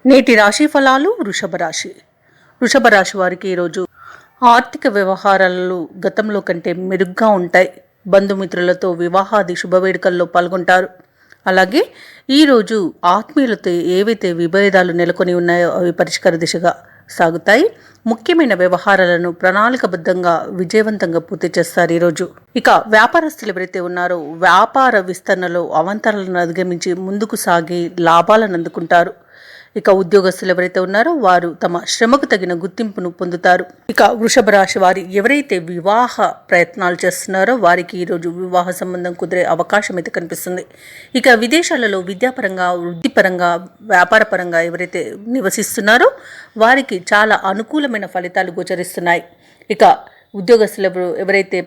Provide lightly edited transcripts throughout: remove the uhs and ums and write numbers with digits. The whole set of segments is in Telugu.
నేటి రాశి ఫలాలు. వృషభ రాశి వారికి ఈరోజు ఆర్థిక వ్యవహారాలు గతంలో కంటే మెరుగ్గా ఉంటాయి. బంధుమిత్రులతో వివాహాది శుభవేడుకల్లో పాల్గొంటారు. అలాగే ఈరోజు ఆత్మీయులతో ఏవైతే విభేదాలు నెలకొని ఉన్నాయో అవి పరిష్కార దిశగా సాగుతాయి. ముఖ్యమైన వ్యవహారాలను ప్రణాళికబద్ధంగా విజయవంతంగా పూర్తి చేస్తారు ఈరోజు. ఇక వ్యాపారస్తులు ఎవరైతే ఉన్నారో వ్యాపార విస్తరణలో అవాంతరాలను అధిగమించి ముందుకు సాగి లాభాలను అందుకుంటారు. ఇక ఉద్యోగస్తులు ఎవరైతే ఉన్నారో వారు తమ శ్రమకు తగిన గుర్తింపును పొందుతారు. ఇక వృషభ రాశి వారి ఎవరైతే వివాహ ప్రయత్నాలు చేస్తున్నారో వారికి ఈరోజు వివాహ సంబంధం కుదిరే అవకాశం అయితే కనిపిస్తుంది. ఇక విదేశాలలో విద్యాపరంగా, వృత్తిపరంగా, వ్యాపార పరంగా ఎవరైతే నివసిస్తున్నారో వారికి చాలా అనుకూలమైన ఫలితాలు గోచరిస్తున్నాయి. ఇక ఉద్యోగస్తులు ఎవరైతే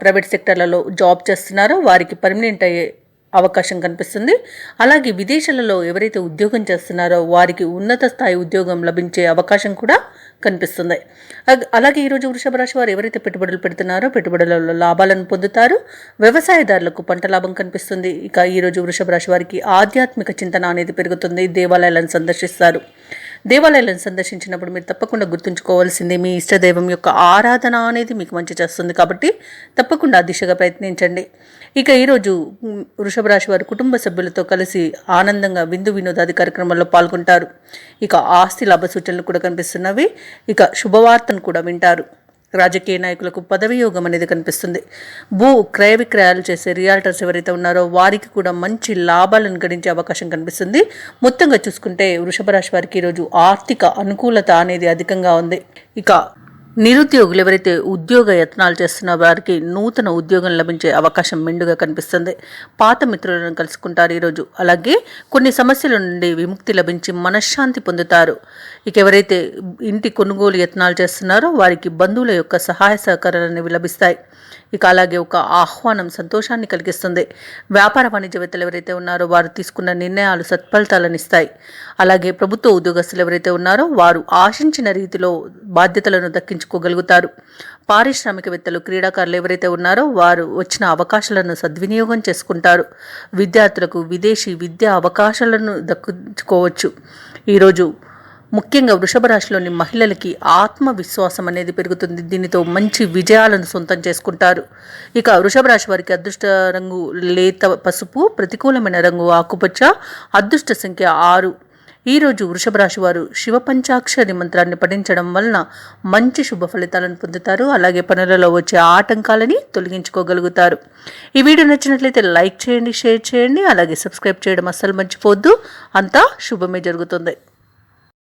ప్రైవేట్ సెక్టర్లలో జాబ్ చేస్తున్నారో వారికి పర్మనెంట్ అయ్యే అవకాశం కనిపిస్తుంది. అలాగే విదేశాలలో ఎవరైతే ఉద్యోగం చేస్తున్నారో వారికి ఉన్నత స్థాయి ఉద్యోగం లభించే అవకాశం కూడా కనిపిస్తుంది. అలాగే ఈరోజు వృషభ రాశి వారు ఎవరైతే పెట్టుబడులు పెడుతున్నారో పెట్టుబడులలో లాభాలను పొందుతారు. వ్యవసాయదారులకు పంట లాభం కనిపిస్తుంది. ఇక ఈరోజు వృషభ రాశి వారికి ఆధ్యాత్మిక చింతన అనేది పెరుగుతుంది. దేవాలయాలను సందర్శిస్తారు. దేవాలయాలను సందర్శించినప్పుడు మీరు తప్పకుండా గుర్తుంచుకోవాల్సింది మీ ఇష్టదైవం యొక్క ఆరాధన అనేది మీకు మంచి చేస్తుంది. కాబట్టి తప్పకుండా ఆ దిశగా ప్రయత్నించండి. ఇక ఈరోజు వృషభ రాశి వారు కుటుంబ సభ్యులతో కలిసి ఆనందంగా విందు వినోదాది కార్యక్రమాల్లో పాల్గొంటారు. ఇక ఆస్తి లాభ సూచనలు కూడా కనిపిస్తున్నవి. ఇక శుభవార్తను కూడా వింటారు. రాజకీయ నాయకులకు పదవి యోగం అనేది కనిపిస్తుంది. భూ క్రయ విక్రయాలు చేసే రియాల్టర్స్ ఎవరైతే ఉన్నారో వారికి కూడా మంచి లాభాలను గడించే అవకాశం కనిపిస్తుంది. మొత్తంగా చూసుకుంటే వృషభ రాశి వారికి ఈరోజు ఆర్థిక అనుకూలత అనేది అధికంగా ఉంది. ఇక నిరుద్యోగులు ఎవరైతే ఉద్యోగ యత్నాలు చేస్తున్న వారికి నూతన ఉద్యోగం లభించే అవకాశం మెండుగా కనిపిస్తుంది. పాత మిత్రులను కలుసుకుంటారు ఈరోజు. అలాగే కొన్ని సమస్యల నుండి విముక్తి లభించి మనశ్శాంతి పొందుతారు. ఇక ఎవరైతే ఇంటి కొనుగోలు యత్నాలు చేస్తున్నారో వారికి బంధువుల యొక్క సహాయ సహకారాలు లభిస్తాయి. ఇక అలాగే ఒక ఆహ్వానం సంతోషాన్ని కలిగిస్తుంది. వ్యాపార వాణిజ్యవేత్తలు ఎవరైతే ఉన్నారో వారు తీసుకున్న నిర్ణయాలు సత్ఫలితాలను ఇస్తాయి. అలాగే ప్రభుత్వ ఉద్యోగస్తులు ఎవరైతే ఉన్నారో వారు ఆశించిన రీతిలో బాధ్యతలను దక్కించుకోగలుగుతారు. పారిశ్రామికవేత్తలు, క్రీడాకారులు ఎవరైతే ఉన్నారో వారు వచ్చిన అవకాశాలను సద్వినియోగం చేసుకుంటారు. విద్యార్థులకు విదేశీ విద్యా అవకాశాలను దక్కించుకోవచ్చు. ఈరోజు ముఖ్యంగా వృషభ రాశిలోని మహిళలకి ఆత్మవిశ్వాసం అనేది పెరుగుతుంది. దీనితో మంచి విజయాలను సొంతం చేసుకుంటారు. ఇక వృషభ రాశి వారికి అదృష్ట రంగు లేత పసుపు, ప్రతికూలమైన రంగు ఆకుపచ్చ, అదృష్ట సంఖ్య 6. ఈరోజు వృషభ రాశి వారు శివ పంచాక్షరి మంత్రాన్ని పఠించడం వలన మంచి శుభ ఫలితాలను పొందుతారు. అలాగే పనులలో వచ్చే ఆటంకాలని తొలగించుకోగలుగుతారు. ఈ వీడియో నచ్చినట్లయితే లైక్ చేయండి, షేర్ చేయండి, అలాగే సబ్స్క్రైబ్ చేయడం అస్సలు మర్చిపోవద్దు. అంతా శుభమే జరుగుతుంది.